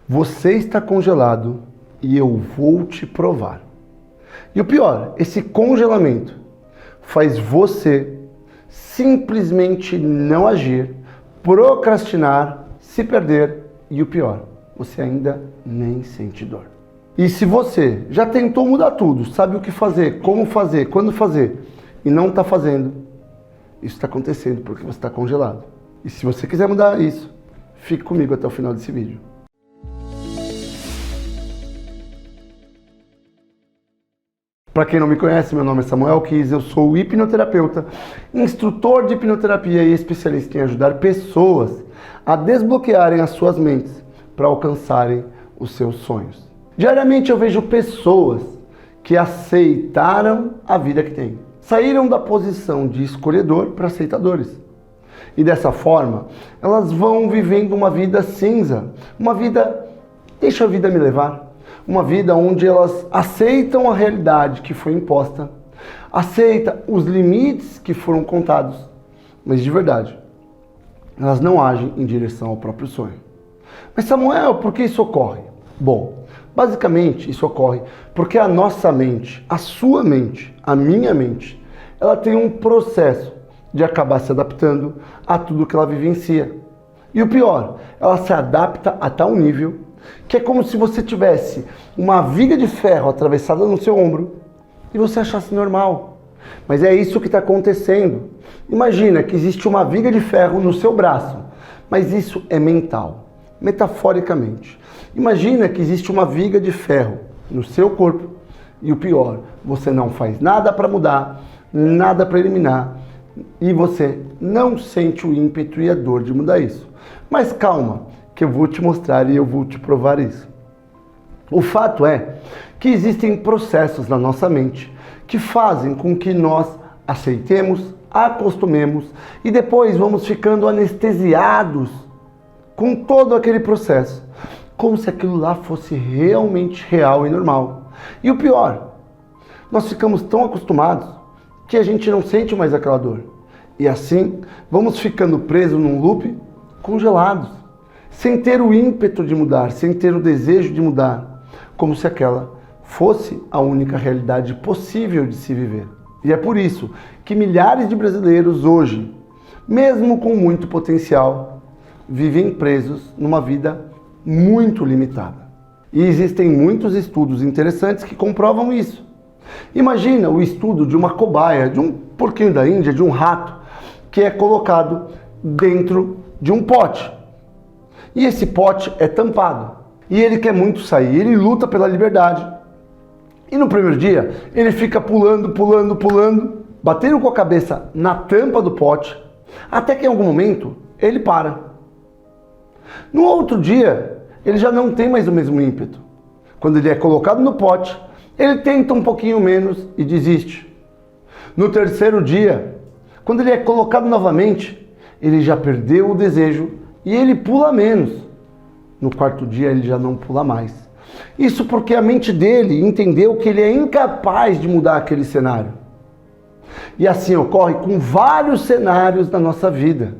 Você está congelado e eu vou te provar. E o pior, esse congelamento faz você simplesmente não agir, procrastinar, se perder e o pior, você ainda nem sente dor. E se você já tentou mudar tudo, sabe o que fazer, como fazer, quando fazer e não está fazendo, isso está acontecendo porque você está congelado. E se você quiser mudar isso, fique comigo até o final desse vídeo. Para quem não me conhece, meu nome é Samuel Kies, eu sou hipnoterapeuta, instrutor de hipnoterapia e especialista em ajudar pessoas a desbloquearem as suas mentes para alcançarem os seus sonhos. Diariamente eu vejo pessoas que aceitaram a vida que têm, saíram da posição de escolhedor para aceitadores. E dessa forma, elas vão vivendo uma vida cinza, uma vida, deixa a vida me levar. Uma vida onde elas aceitam a realidade que foi imposta, aceitam os limites que foram contados, mas de verdade, elas não agem em direção ao próprio sonho. Mas Samuel, por que isso ocorre? Bom, basicamente isso ocorre porque a nossa mente, a sua mente, a minha mente, ela tem um processo de acabar se adaptando a tudo que ela vivencia. E o pior, ela se adapta a tal nível que é como se você tivesse uma viga de ferro atravessada no seu ombro e você achasse normal. Mas é isso que está acontecendo. Imagina que existe uma viga de ferro no seu braço, mas isso é mental, metaforicamente. Imagina que existe uma viga de ferro no seu corpo e o pior, você não faz nada para mudar, nada para eliminar e você não sente o ímpeto e a dor de mudar isso. Mas calma, que eu vou te mostrar e eu vou te provar isso. O fato é que existem processos na nossa mente que fazem com que nós aceitemos, acostumemos e depois vamos ficando anestesiados com todo aquele processo, como se aquilo lá fosse realmente real e normal. E o pior, nós ficamos tão acostumados que a gente não sente mais aquela dor. E assim, vamos ficando presos num loop, congelados, sem ter o ímpeto de mudar, sem ter o desejo de mudar, como se aquela fosse a única realidade possível de se viver. E é por isso que milhares de brasileiros hoje, mesmo com muito potencial, vivem presos numa vida muito limitada. E existem muitos estudos interessantes que comprovam isso. Imagina o estudo de uma cobaia, de um porquinho da Índia, de um rato, que é colocado dentro de um pote. E esse pote é tampado. E ele quer muito sair, ele luta pela liberdade. E no primeiro dia, ele fica pulando, batendo com a cabeça na tampa do pote, até que em algum momento, ele para. No outro dia, ele já não tem mais o mesmo ímpeto. Quando ele é colocado no pote, ele tenta um pouquinho menos e desiste. No terceiro dia, quando ele é colocado novamente, ele já perdeu o desejo e ele pula menos. No quarto dia ele já não pula mais. Isso porque a mente dele entendeu que ele é incapaz de mudar aquele cenário. E assim ocorre com vários cenários da nossa vida.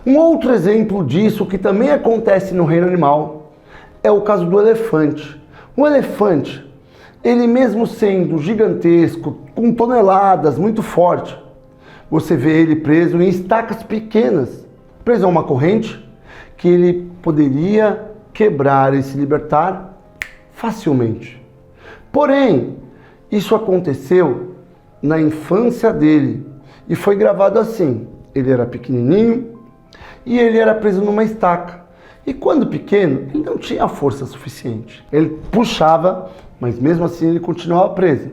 Um outro exemplo disso que também acontece no reino animal é o caso do elefante. O elefante, ele mesmo sendo gigantesco, com toneladas, muito forte, você vê ele preso em estacas pequenas, preso a uma corrente que ele poderia quebrar e se libertar facilmente. Porém, isso aconteceu na infância dele e foi gravado assim. Ele era pequenininho e ele era preso numa estaca. E quando pequeno, ele não tinha força suficiente. Ele puxava, mas mesmo assim ele continuava preso.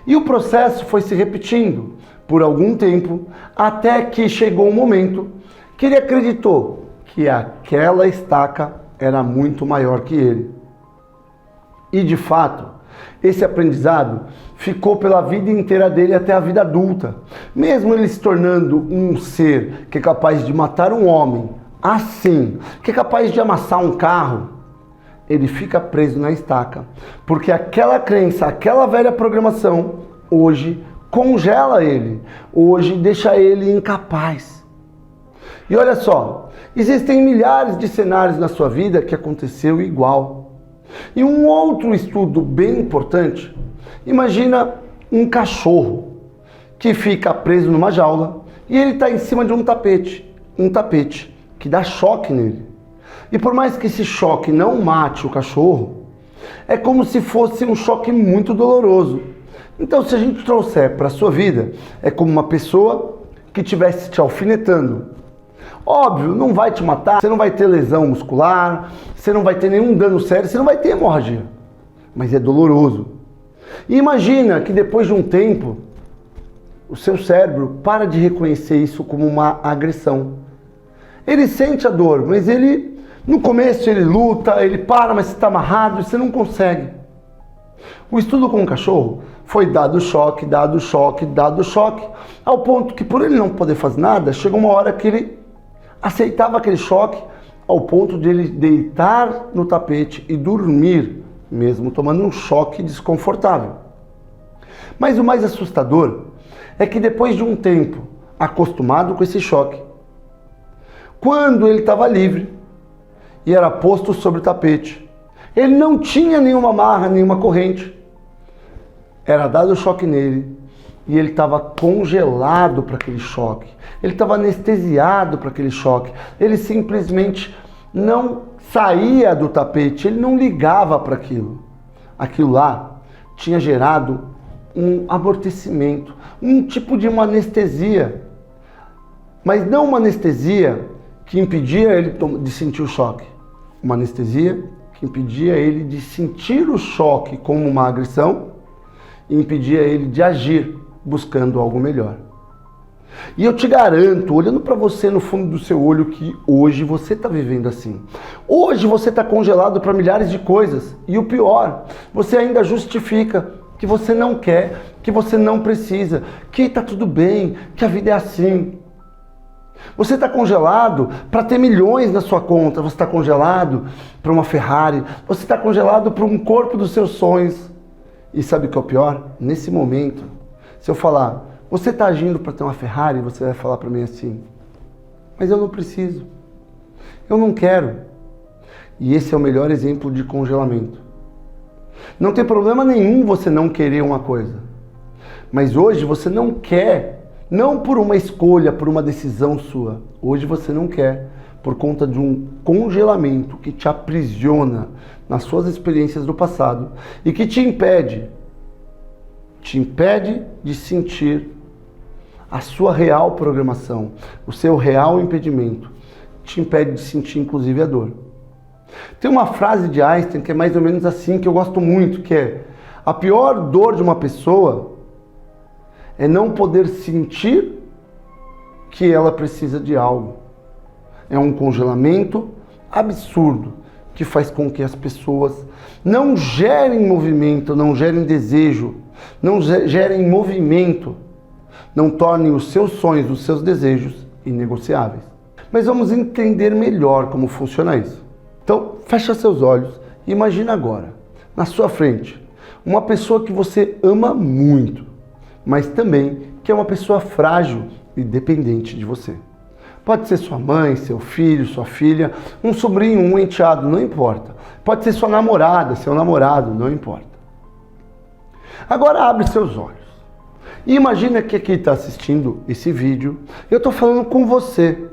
E o processo foi se repetindo por algum tempo, até que chegou um momento que ele acreditou que aquela estaca era muito maior que ele. E de fato, esse aprendizado ficou pela vida inteira dele até a vida adulta. Mesmo ele se tornando um ser que é capaz de matar um homem, assim, que é capaz de amassar um carro, ele fica preso na estaca. Porque aquela crença, aquela velha programação, hoje congela ele, hoje deixa ele incapaz. E olha só, Existem milhares de cenários na sua vida que aconteceu igual. E um outro estudo bem importante, imagina um cachorro que fica preso numa jaula e ele está em cima de um tapete que dá choque nele. E por mais que esse choque não mate o cachorro, é como se fosse um choque muito doloroso. Então, se a gente trouxer para a sua vida, é como uma pessoa que estivesse te alfinetando. Óbvio, não vai te matar, você não vai ter lesão muscular, você não vai ter nenhum dano sério, você não vai ter hemorragia. Mas é doloroso. E imagina que depois de um tempo, o seu cérebro para de reconhecer isso como uma agressão. Ele sente a dor, mas no começo ele luta, ele para, mas você está amarrado e você não consegue. O estudo com o cachorro foi dado choque, ao ponto que por ele não poder fazer nada, chegou uma hora que ele aceitava aquele choque, ao ponto de ele deitar no tapete e dormir, mesmo tomando um choque desconfortável. Mas o mais assustador é que depois de um tempo acostumado com esse choque, quando ele estava livre e era posto sobre o tapete, ele não tinha nenhuma amarra, nenhuma corrente, era dado o choque nele e ele estava congelado para aquele choque, ele estava anestesiado para aquele choque, ele simplesmente não saía do tapete, ele não ligava para aquilo. Aquilo lá tinha gerado um amortecimento, um tipo de uma anestesia, mas não uma anestesia que impedia ele de sentir o choque, uma anestesia que impedia ele de sentir o choque como uma agressão e impedia ele de agir buscando algo melhor. E eu te garanto, olhando para você no fundo do seu olho, que hoje você está vivendo assim. Hoje você está congelado para milhares de coisas. E o pior, você ainda justifica que você não quer, que você não precisa, que está tudo bem, que a vida é assim. Você está congelado para ter milhões na sua conta, você está congelado para uma Ferrari, você está congelado para um corpo dos seus sonhos. E sabe o que é o pior? Nesse momento, se eu falar, você está agindo para ter uma Ferrari, você vai falar para mim assim, mas eu não preciso, eu não quero. E esse é o melhor exemplo de congelamento. Não tem problema nenhum você não querer uma coisa, mas hoje você não quer, não por uma escolha, por uma decisão sua. Hoje você não quer por conta de um congelamento que te aprisiona nas suas experiências do passado e que te impede de sentir a sua real programação, o seu real impedimento, te impede de sentir inclusive a dor. Tem uma frase de Einstein que é mais ou menos assim, que eu gosto muito, que é: a pior dor de uma pessoa é não poder sentir que ela precisa de algo. É um congelamento absurdo que faz com que as pessoas não gerem movimento, não gerem desejo, não gerem movimento, não tornem os seus sonhos, os seus desejos inegociáveis. Mas vamos entender melhor como funciona isso. Então, fecha seus olhos e imagina agora, na sua frente, uma pessoa que você ama muito, mas também que é uma pessoa frágil e dependente de você. Pode ser sua mãe, seu filho, sua filha, um sobrinho, um enteado, não importa. Pode ser sua namorada, seu namorado, não importa. Agora abre seus olhos e imagina que aqui está assistindo esse vídeo, eu estou falando com você.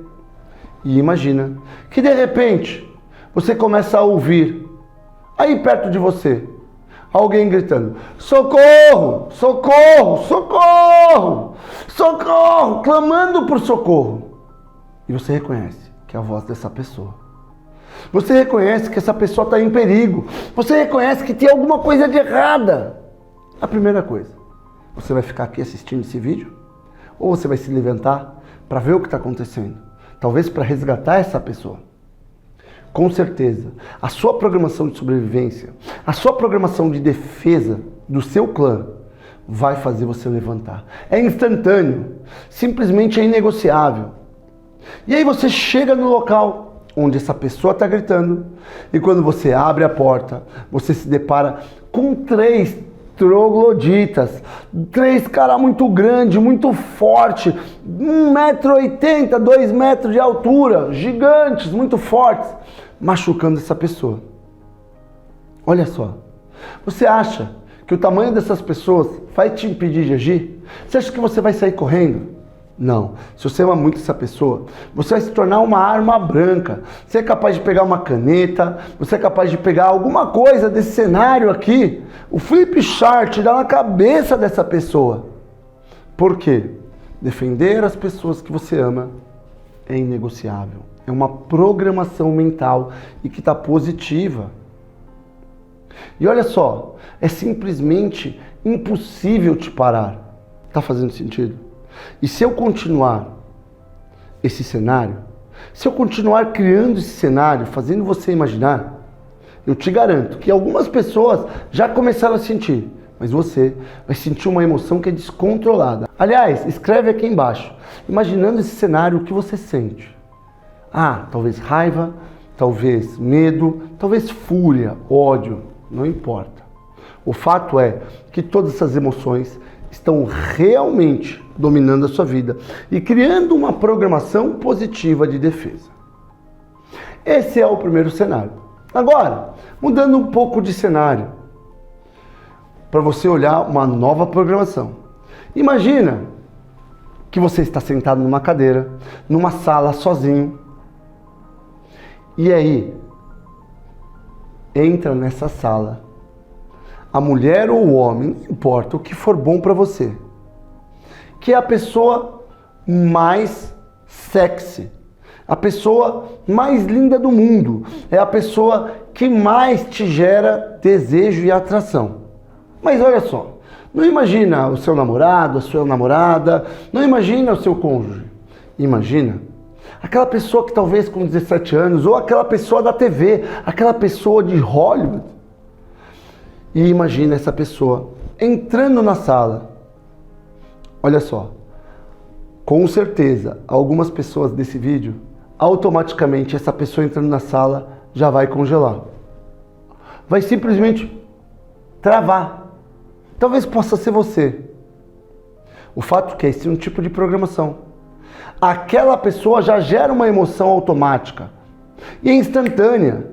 E imagina que de repente você começa a ouvir, aí perto de você, alguém gritando: socorro, socorro, socorro, socorro, clamando por socorro. E você reconhece que é a voz dessa pessoa. Você reconhece que essa pessoa está em perigo. Você reconhece que tem alguma coisa de errada. A primeira coisa, você vai ficar aqui assistindo esse vídeo? Ou você vai se levantar para ver o que está acontecendo? Talvez para resgatar essa pessoa. Com certeza, a sua programação de sobrevivência, a sua programação de defesa do seu clã vai fazer você levantar. É instantâneo, simplesmente é inegociável. E aí você chega no local onde essa pessoa está gritando e quando você abre a porta, você se depara com 3 trogloditas, 3 caras muito grande, muito forte, 1,80 m, 2 metros de altura, gigantes, muito fortes, machucando essa pessoa. Olha só, você acha que o tamanho dessas pessoas vai te impedir de agir? Você acha que você vai sair correndo? Não. Se você ama muito essa pessoa, você vai se tornar uma arma branca. Você é capaz de pegar uma caneta, você é capaz de pegar alguma coisa desse cenário aqui, o flip chart, dar na cabeça dessa pessoa. Por quê? Defender as pessoas que você ama é inegociável. É uma programação mental e que está positiva. E olha só, é simplesmente impossível te parar. Tá fazendo sentido? E se eu continuar esse cenário, se eu continuar criando esse cenário, fazendo você imaginar, eu te garanto que algumas pessoas já começaram a sentir, mas você vai sentir uma emoção que é descontrolada. Aliás, escreve aqui embaixo, imaginando esse cenário, o que você sente. Ah, talvez raiva, talvez medo, talvez fúria, ódio, não importa. O fato é que todas essas emoções estão realmente dominando a sua vida e criando uma programação positiva de defesa. Esse é o primeiro cenário. Agora, mudando um pouco de cenário, para você olhar uma nova programação. Imagina que você está sentado numa cadeira, numa sala sozinho, e aí entra nessa sala a mulher ou o homem, não importa, o que for bom para você, que é a pessoa mais sexy, a pessoa mais linda do mundo, é a pessoa que mais te gera desejo e atração. Mas olha só, não imagina o seu namorado, a sua namorada, não imagina o seu cônjuge, imagina aquela pessoa que talvez com 17 anos, ou aquela pessoa da TV, aquela pessoa de Hollywood. E imagina essa pessoa entrando na sala. Olha só, com certeza, algumas pessoas desse vídeo, automaticamente essa pessoa entrando na sala já vai congelar. Vai simplesmente travar. Talvez possa ser você. O fato é que esse é um tipo de programação. Aquela pessoa já gera uma emoção automática e instantânea.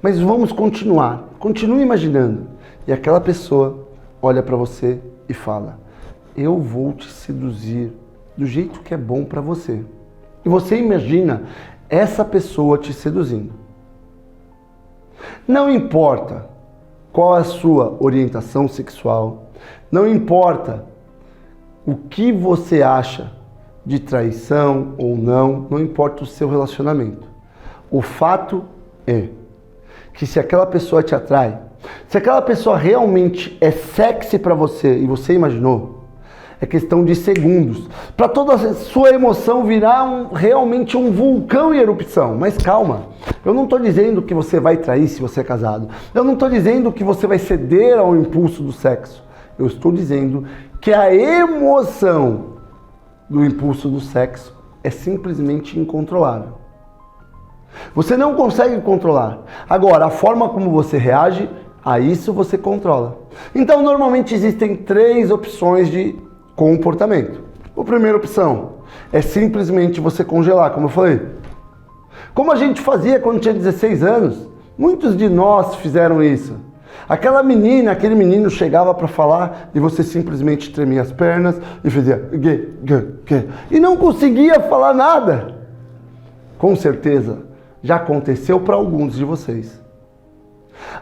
Mas vamos continuar. Continue imaginando. E aquela pessoa olha para você e fala: eu vou te seduzir do jeito que é bom para você. E você imagina essa pessoa te seduzindo. Não importa qual é a sua orientação sexual, não importa o que você acha de traição ou não, não importa o seu relacionamento. O fato é que se aquela pessoa te atrai, se aquela pessoa realmente é sexy para você e você imaginou, é questão de segundos para toda a sua emoção virar realmente um vulcão em erupção. Mas calma, eu não estou dizendo que você vai trair se você é casado. Eu não estou dizendo que você vai ceder ao impulso do sexo. Eu estou dizendo que a emoção do impulso do sexo é simplesmente incontrolável. Você não consegue controlar. Agora, a forma como você reage, a isso você controla. Então, normalmente existem 3 opções de comportamento. A primeira opção é simplesmente você congelar, como eu falei. Como a gente fazia quando tinha 16 anos, muitos de nós fizeram isso. Aquela menina, aquele menino chegava para falar e você simplesmente tremia as pernas e fazia e não conseguia falar nada. Com certeza, já aconteceu para alguns de vocês.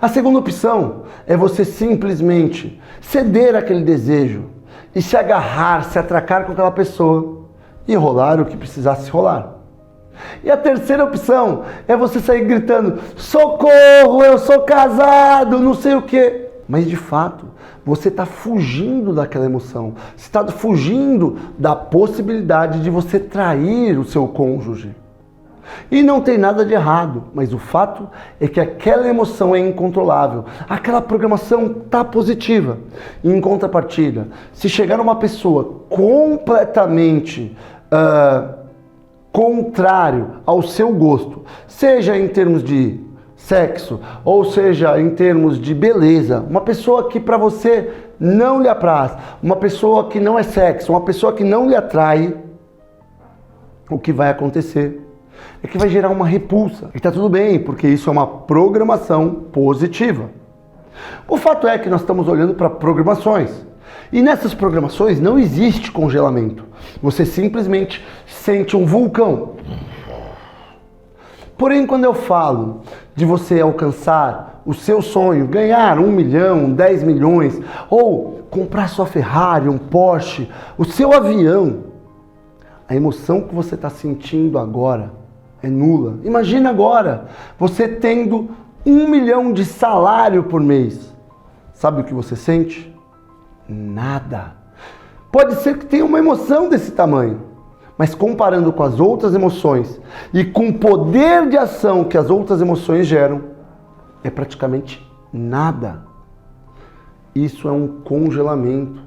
A segunda opção é você simplesmente ceder àquele desejo e se agarrar, se atracar com aquela pessoa e rolar o que precisasse rolar. E a terceira opção é você sair gritando: socorro, eu sou casado, não sei o quê. Mas de fato, você está fugindo daquela emoção. Você está fugindo da possibilidade de você trair o seu cônjuge. E não tem nada de errado, mas o fato é que aquela emoção é incontrolável. Aquela programação está positiva. E em contrapartida, se chegar uma pessoa completamente contrário ao seu gosto, seja em termos de sexo, ou seja, em termos de beleza, uma pessoa que para você não lhe apraz, uma pessoa que não é sexo, uma pessoa que não lhe atrai, o que vai acontecer é que vai gerar uma repulsa. E tá tudo bem, porque isso é uma programação positiva. O fato é que nós estamos olhando para programações. E nessas programações não existe congelamento. Você simplesmente sente um vulcão. Porém, quando eu falo de você alcançar o seu sonho, ganhar 1 milhão, 10 milhões, ou comprar sua Ferrari, um Porsche, o seu avião, a emoção que você está sentindo agora é nula. Imagina agora, você tendo 1 milhão de salário por mês. Sabe o que você sente? Nada. Pode ser que tenha uma emoção desse tamanho, mas comparando com as outras emoções e com o poder de ação que as outras emoções geram, é praticamente nada. Isso é um congelamento.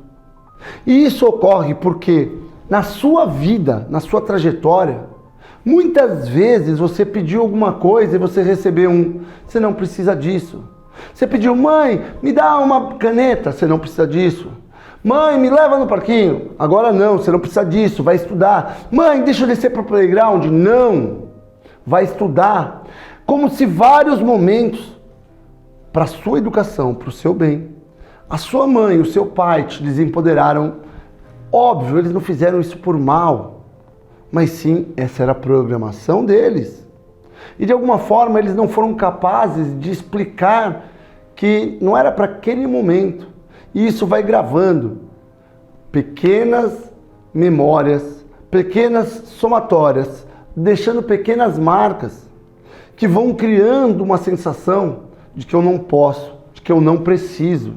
E isso ocorre porque na sua vida, na sua trajetória, muitas vezes você pediu alguma coisa e você recebeu você não precisa disso. Você pediu, mãe, me dá uma caneta, você não precisa disso. Mãe, me leva no parquinho. Agora não, você não precisa disso, vai estudar. Mãe, deixa eu descer para o playground. Não, vai estudar. Como se vários momentos para a sua educação, para o seu bem, a sua mãe, o seu pai te desempoderaram. Óbvio, eles não fizeram isso por mal, mas sim, essa era a programação deles. E de alguma forma eles não foram capazes de explicar que não era para aquele momento. E isso vai gravando pequenas memórias, pequenas somatórias, deixando pequenas marcas que vão criando uma sensação de que eu não posso, de que eu não preciso.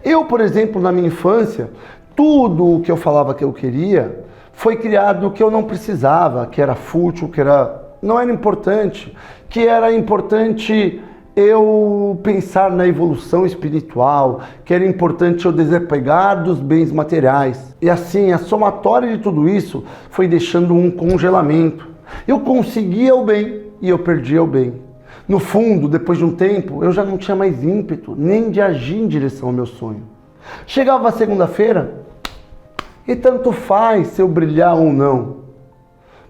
Eu, por exemplo, na minha infância, tudo o que eu falava que eu queria foi criado que eu não precisava, que era fútil, não era importante, que era importante eu pensar na evolução espiritual, que era importante eu desapegar dos bens materiais. E assim, a somatória de tudo isso foi deixando um congelamento. Eu conseguia o bem e eu perdia o bem. No fundo, depois de um tempo, eu já não tinha mais ímpeto, nem de agir em direção ao meu sonho. Chegava a segunda-feira, e tanto faz se eu brilhar ou não,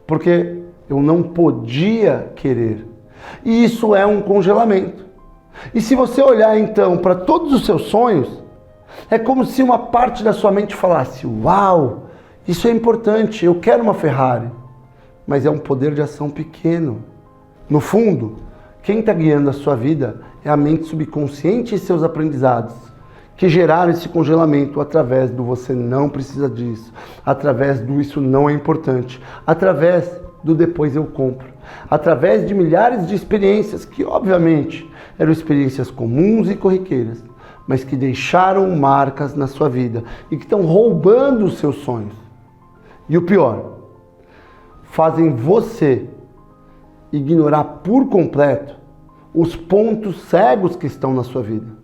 porque eu não podia querer. E isso é um congelamento. E se você olhar então para todos os seus sonhos, é como se uma parte da sua mente falasse, uau, isso é importante, eu quero uma Ferrari. Mas é um poder de ação pequeno. No fundo, quem está guiando a sua vida é a mente subconsciente e seus aprendizados, que geraram esse congelamento através do você não precisa disso, através do isso não é importante, através do depois eu compro, através de milhares de experiências que obviamente eram experiências comuns e corriqueiras, mas que deixaram marcas na sua vida e que estão roubando os seus sonhos. E o pior, fazem você ignorar por completo os pontos cegos que estão na sua vida.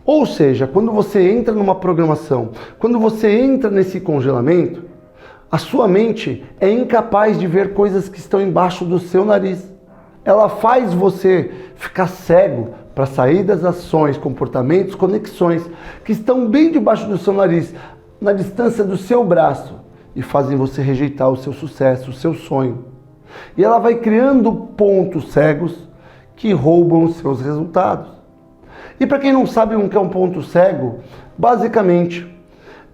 Ou seja, quando você entra numa programação, quando você entra nesse congelamento, a sua mente é incapaz de ver coisas que estão embaixo do seu nariz. Ela faz você ficar cego para saídas, ações, comportamentos, conexões que estão bem debaixo do seu nariz, na distância do seu braço, e fazem você rejeitar o seu sucesso, o seu sonho. E ela vai criando pontos cegos que roubam os seus resultados. E para quem não sabe o que é um ponto cego, basicamente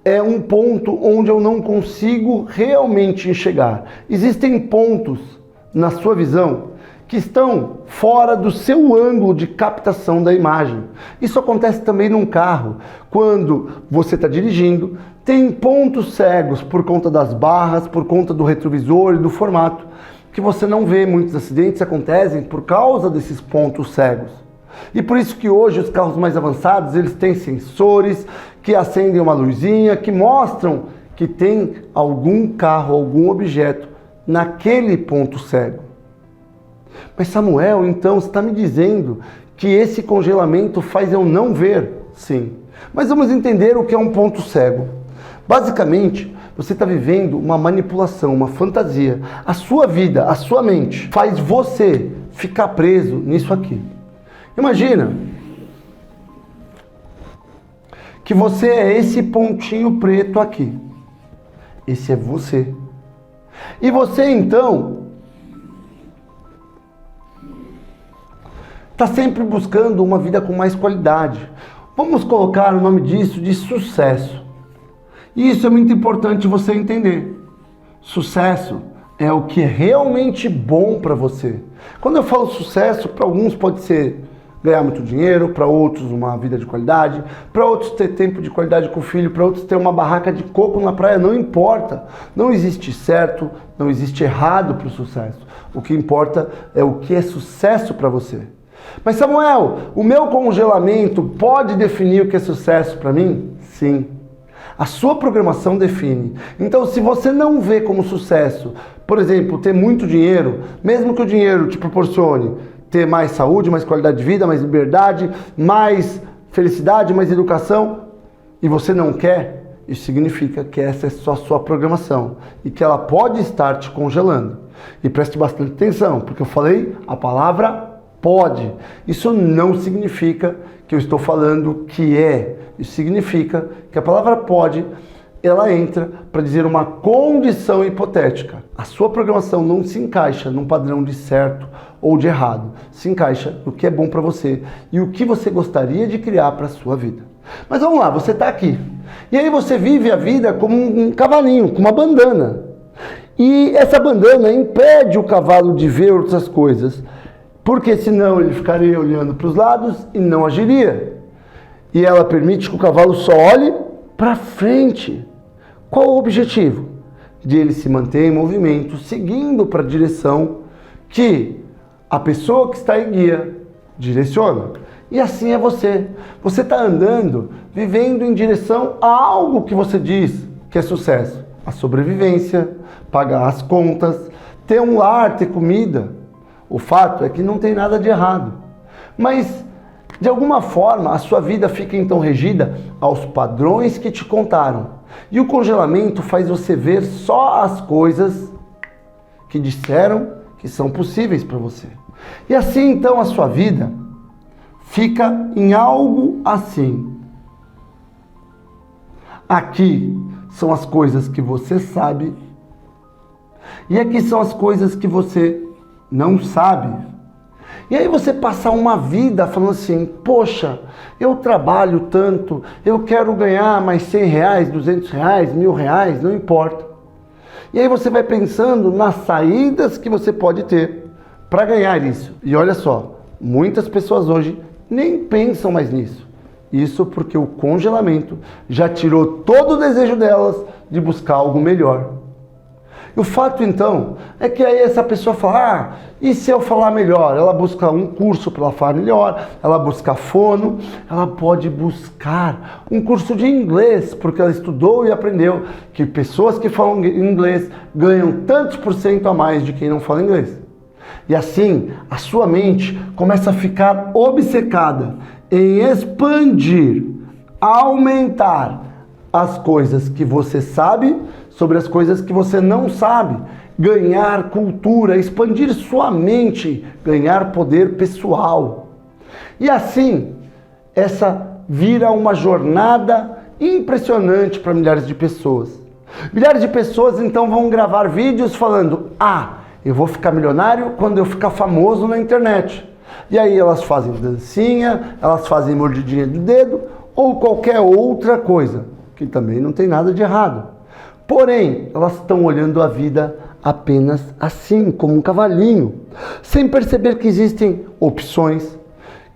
é um ponto onde eu não consigo realmente enxergar. Existem pontos na sua visão que estão fora do seu ângulo de captação da imagem. Isso acontece também num carro. Quando você está dirigindo, tem pontos cegos por conta das barras, por conta do retrovisor e do formato, que você não vê. Muitos acidentes acontecem por causa desses pontos cegos. E por isso que hoje os carros mais avançados, eles têm sensores que acendem uma luzinha, que mostram que tem algum carro, algum objeto naquele ponto cego. Mas Samuel, então, você está me dizendo que esse congelamento faz eu não ver? Sim. Mas vamos entender o que é um ponto cego. Basicamente, você está vivendo uma manipulação, uma fantasia. A sua vida, a sua mente, faz você ficar preso nisso aqui. Imagina que você é esse pontinho preto aqui. Esse é você. E você, então, está sempre buscando uma vida com mais qualidade. Vamos colocar o nome disso de sucesso. E isso é muito importante você entender. Sucesso é o que é realmente bom para você. Quando eu falo sucesso, para alguns pode ser ganhar muito dinheiro, para outros uma vida de qualidade, para outros ter tempo de qualidade com o filho, para outros ter uma barraca de coco na praia, não importa. Não existe certo, não existe errado para o sucesso. O que importa é o que é sucesso para você. Mas Samuel, o meu congelamento pode definir o que é sucesso para mim? Sim. A sua programação define. Então, se você não vê como sucesso, por exemplo, ter muito dinheiro, mesmo que o dinheiro te proporcione ter mais saúde, mais qualidade de vida, mais liberdade, mais felicidade, mais educação, e você não quer, isso significa que essa é só a sua programação e que ela pode estar te congelando. E preste bastante atenção, porque eu falei a palavra pode. Isso não significa que eu estou falando que é. Isso significa que a palavra pode, ela entra para dizer uma condição hipotética. A sua programação não se encaixa num padrão de certo ou de errado. Se encaixa no que é bom para você e o que você gostaria de criar para a sua vida. Mas vamos lá, você está aqui. E aí você vive a vida como um cavalinho, com uma bandana. E essa bandana impede o cavalo de ver outras coisas. Porque senão ele ficaria olhando para os lados e não agiria. E ela permite que o cavalo só olhe para frente. Qual o objetivo? De ele se manter em movimento, seguindo para a direção que a pessoa que está em guia direciona. E assim é você. Você está andando, vivendo em direção a algo que você diz que é sucesso. A sobrevivência, pagar as contas, ter um lar, ter comida. O fato é que não tem nada de errado. Mas, de alguma forma, a sua vida fica então regida aos padrões que te contaram. E o congelamento faz você ver só as coisas que disseram que são possíveis para você. E assim, então, a sua vida fica em algo assim. Aqui são as coisas que você sabe. E aqui são as coisas que você não sabe. E aí você passa uma vida falando assim, poxa, eu trabalho tanto, eu quero ganhar mais 100 reais, 200 reais, 1.000 reais, não importa. E aí você vai pensando nas saídas que você pode ter para ganhar isso. E olha só, muitas pessoas hoje nem pensam mais nisso. Isso porque o congelamento já tirou todo o desejo delas de buscar algo melhor. E o fato, então, é que aí essa pessoa fala, e se eu falar melhor? Ela busca um curso para ela falar melhor, ela busca fono, ela pode buscar um curso de inglês, porque ela estudou e aprendeu que pessoas que falam inglês ganham tantos % a mais de quem não fala inglês. E assim, a sua mente começa a ficar obcecada em expandir, aumentar as coisas que você sabe sobre as coisas que você não sabe, ganhar cultura, expandir sua mente, ganhar poder pessoal. E assim, essa vira uma jornada impressionante para milhares de pessoas. Milhares de pessoas então vão gravar vídeos falando, eu vou ficar milionário quando eu ficar famoso na internet. E aí elas fazem dancinha, elas fazem mordidinha do dedo ou qualquer outra coisa, que também não tem nada de errado. Porém, elas estão olhando a vida apenas assim, como um cavalinho, sem perceber que existem opções,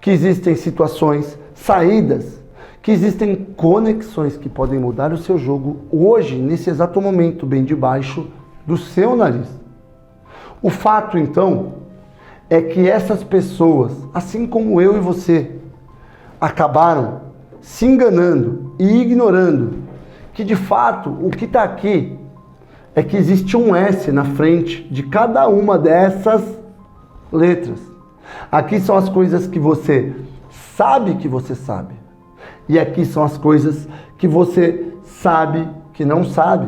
que existem situações, saídas, que existem conexões que podem mudar o seu jogo hoje, nesse exato momento, bem debaixo do seu nariz. O fato, então, é que essas pessoas, assim como eu e você, acabaram se enganando e ignorando que de fato o que está aqui é que existe um S na frente de cada uma dessas letras. Aqui são as coisas que você sabe que você sabe. E aqui são as coisas que você sabe que não sabe.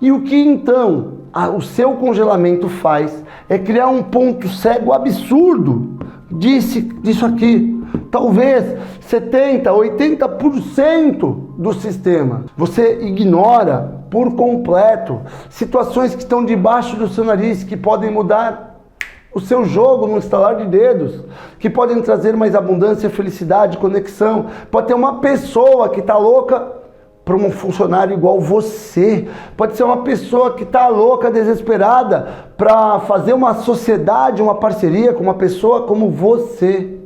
E o que então o seu congelamento faz é criar um ponto cego absurdo disso aqui. Talvez 70%, 80% do sistema. Você ignora por completo situações que estão debaixo do seu nariz, que podem mudar o seu jogo no estalar de dedos, que podem trazer mais abundância, felicidade, conexão. Pode ter uma pessoa que está louca para um funcionário igual você. Pode ser uma pessoa que está louca, desesperada para fazer uma sociedade, uma parceria com uma pessoa como você.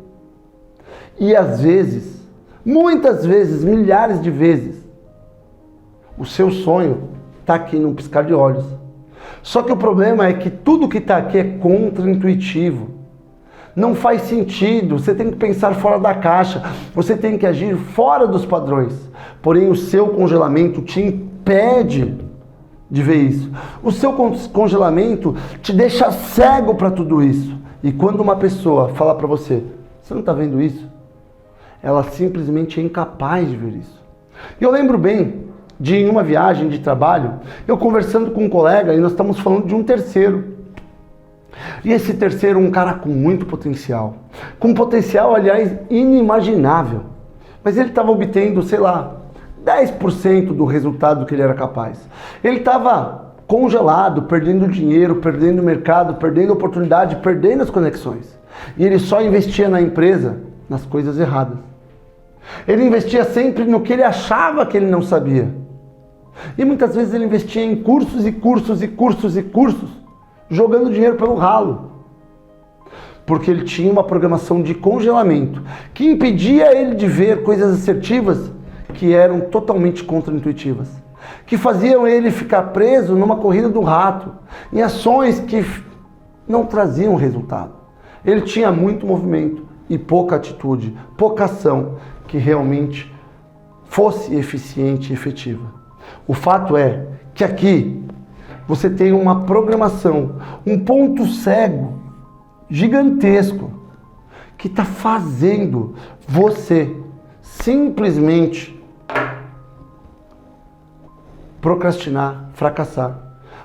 E às vezes, muitas vezes, milhares de vezes, o seu sonho está aqui num piscar de olhos. Só que o problema é que tudo que está aqui é contra-intuitivo. Não faz sentido, você tem que pensar fora da caixa, você tem que agir fora dos padrões. Porém, o seu congelamento te impede de ver isso. O seu congelamento te deixa cego para tudo isso. E quando uma pessoa fala para você, você não está vendo isso? Ela simplesmente é incapaz de ver isso. E eu lembro bem de, em uma viagem de trabalho, eu conversando com um colega e nós estamos falando de um terceiro. E esse terceiro, um cara com muito potencial. Com potencial, aliás, inimaginável. Mas ele estava obtendo, sei lá, 10% do resultado que ele era capaz. Ele estava congelado, perdendo dinheiro, perdendo mercado, perdendo oportunidade, perdendo as conexões. E ele só investia na empresa nas coisas erradas. Ele investia sempre no que ele achava que ele não sabia. E muitas vezes ele investia em cursos e cursos e cursos e cursos, jogando dinheiro pelo ralo. Porque ele tinha uma programação de congelamento que impedia ele de ver coisas assertivas que eram totalmente contra-intuitivas, que faziam ele ficar preso numa corrida do rato, em ações que não traziam resultado. Ele tinha muito movimento e pouca atitude, pouca ação que realmente fosse eficiente e efetiva. O fato é que aqui você tem uma programação, um ponto cego gigantesco que está fazendo você simplesmente procrastinar, fracassar.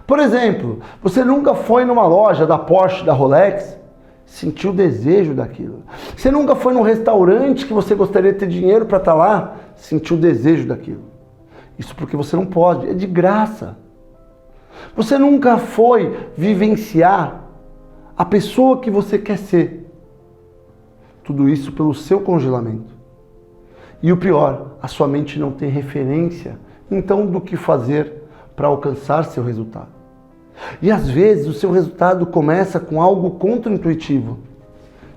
Por exemplo, você nunca foi numa loja da Porsche, da Rolex, sentiu o desejo daquilo. Você nunca foi num restaurante que você gostaria de ter dinheiro para estar lá, sentiu o desejo daquilo. Isso porque você não pode, é de graça. Você nunca foi vivenciar a pessoa que você quer ser. Tudo isso pelo seu congelamento. E o pior, a sua mente não tem referência, então, do que fazer para alcançar seu resultado. E às vezes o seu resultado começa com algo contra-intuitivo,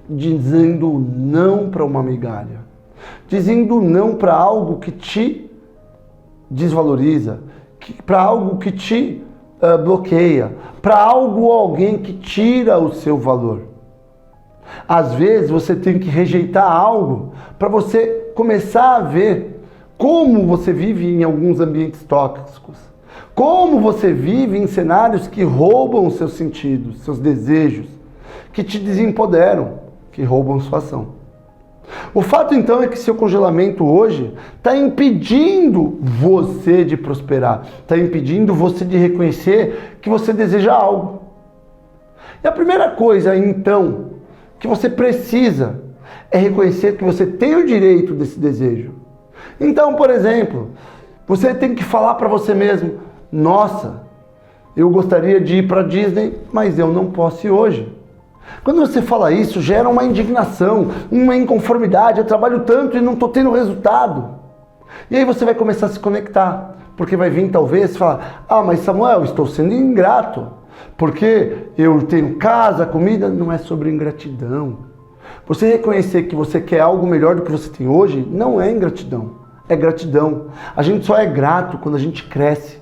dizendo não para uma migalha, dizendo não para algo que te desvaloriza, para algo que te bloqueia, para algo ou alguém que tira o seu valor. Às vezes você tem que rejeitar algo para você começar a ver como você vive em alguns ambientes tóxicos, como você vive em cenários que roubam os seus sentidos, seus desejos, que te desempoderam, que roubam sua ação. O fato então é que seu congelamento hoje está impedindo você de prosperar, está impedindo você de reconhecer que você deseja algo. E a primeira coisa então que você precisa é reconhecer que você tem o direito desse desejo. Então, por exemplo, você tem que falar para você mesmo: nossa, eu gostaria de ir para Disney, mas eu não posso ir hoje. Quando você fala isso, gera uma indignação, uma inconformidade. Eu trabalho tanto e não estou tendo resultado. E aí você vai começar a se conectar, porque vai vir talvez falar: ah, mas Samuel, estou sendo ingrato, porque eu tenho casa, comida. Não é sobre ingratidão. Você reconhecer que você quer algo melhor do que você tem hoje, não é ingratidão, é gratidão. A gente só é grato quando a gente cresce.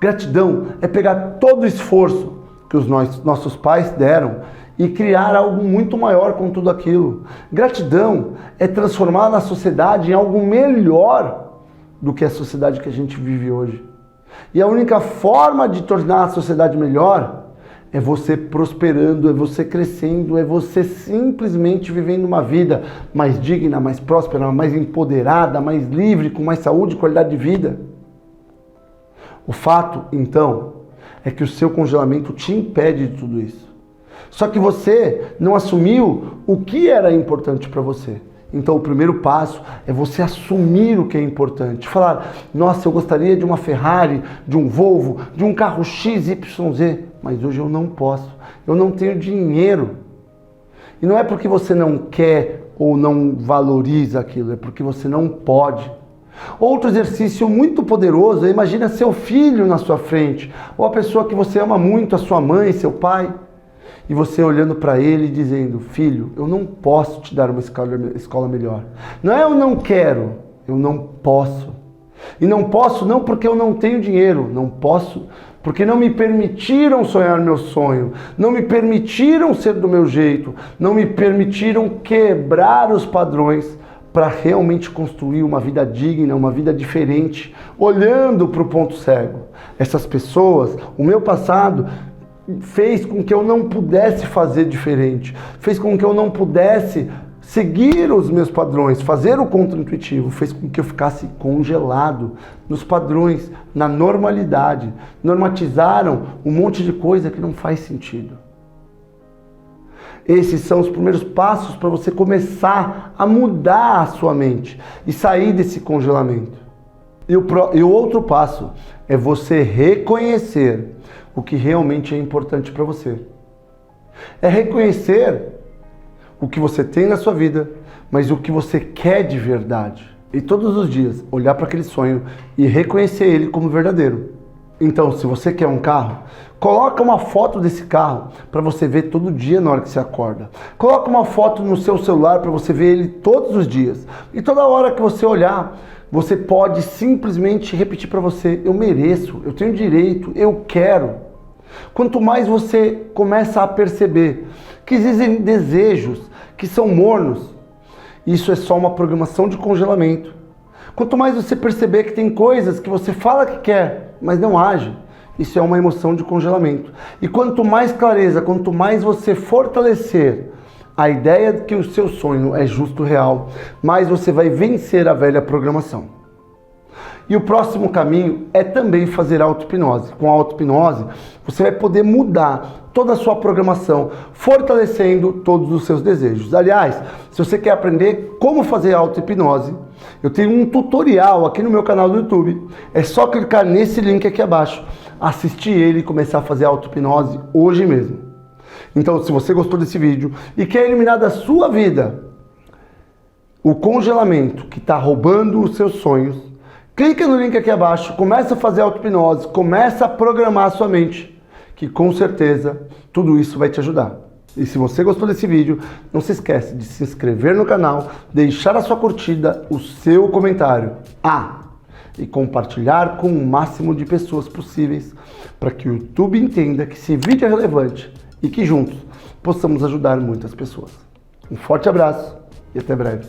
Gratidão é pegar todo o esforço que os nossos pais deram e criar algo muito maior com tudo aquilo. Gratidão é transformar a sociedade em algo melhor do que a sociedade que a gente vive hoje. E a única forma de tornar a sociedade melhor é você prosperando, é você crescendo, é você simplesmente vivendo uma vida mais digna, mais próspera, mais empoderada, mais livre, com mais saúde e qualidade de vida. O fato, então, é que o seu congelamento te impede de tudo isso. Só que você não assumiu o que era importante para você. Então o primeiro passo é você assumir o que é importante. Falar, nossa, eu gostaria de uma Ferrari, de um Volvo, de um carro XYZ, mas hoje eu não posso. Eu não tenho dinheiro. E não é porque você não quer ou não valoriza aquilo, é porque você não pode. Outro exercício muito poderoso é imagina seu filho na sua frente, ou a pessoa que você ama muito, a sua mãe, seu pai, e você olhando para ele e dizendo, filho, eu não posso te dar uma escola melhor. Não é eu não quero, eu não posso. E não posso não porque eu não tenho dinheiro, não posso porque não me permitiram sonhar meu sonho, não me permitiram ser do meu jeito, não me permitiram quebrar os padrões para realmente construir uma vida digna, uma vida diferente, olhando para o ponto cego. Essas pessoas, o meu passado, fez com que eu não pudesse fazer diferente, fez com que eu não pudesse seguir os meus padrões, fazer o contra-intuitivo, fez com que eu ficasse congelado nos padrões, na normalidade. Normatizaram um monte de coisa que não faz sentido. Esses são os primeiros passos para você começar a mudar a sua mente e sair desse congelamento. E o outro passo é você reconhecer o que realmente é importante para você. É reconhecer o que você tem na sua vida, mas o que você quer de verdade. E todos os dias olhar para aquele sonho e reconhecer ele como verdadeiro. Então, se você quer um carro, coloca uma foto desse carro para você ver todo dia na hora que você acorda. Coloca uma foto no seu celular para você ver ele todos os dias. E toda hora que você olhar, você pode simplesmente repetir para você, eu mereço, eu tenho direito, eu quero. Quanto mais você começa a perceber que existem desejos que são mornos, isso é só uma programação de congelamento. Quanto mais você perceber que tem coisas que você fala que quer, mas não age, isso é uma emoção de congelamento. E quanto mais clareza, quanto mais você fortalecer a ideia de que o seu sonho é justo real, mais você vai vencer a velha programação. E o próximo caminho é também fazer auto-hipnose. Com a auto-hipnose, você vai poder mudar toda a sua programação, fortalecendo todos os seus desejos. Aliás, se você quer aprender como fazer auto-hipnose, eu tenho um tutorial aqui no meu canal do YouTube. É só clicar nesse link aqui abaixo, assistir ele e começar a fazer auto-hipnose hoje mesmo. Então, se você gostou desse vídeo e quer eliminar da sua vida o congelamento que está roubando os seus sonhos, clica no link aqui abaixo, começa a fazer auto-hipnose, começa a programar a sua mente, que com certeza tudo isso vai te ajudar. E se você gostou desse vídeo, não se esquece de se inscrever no canal, deixar a sua curtida, o seu comentário. E compartilhar com o máximo de pessoas possíveis, para que o YouTube entenda que esse vídeo é relevante e que juntos possamos ajudar muitas pessoas. Um forte abraço e até breve.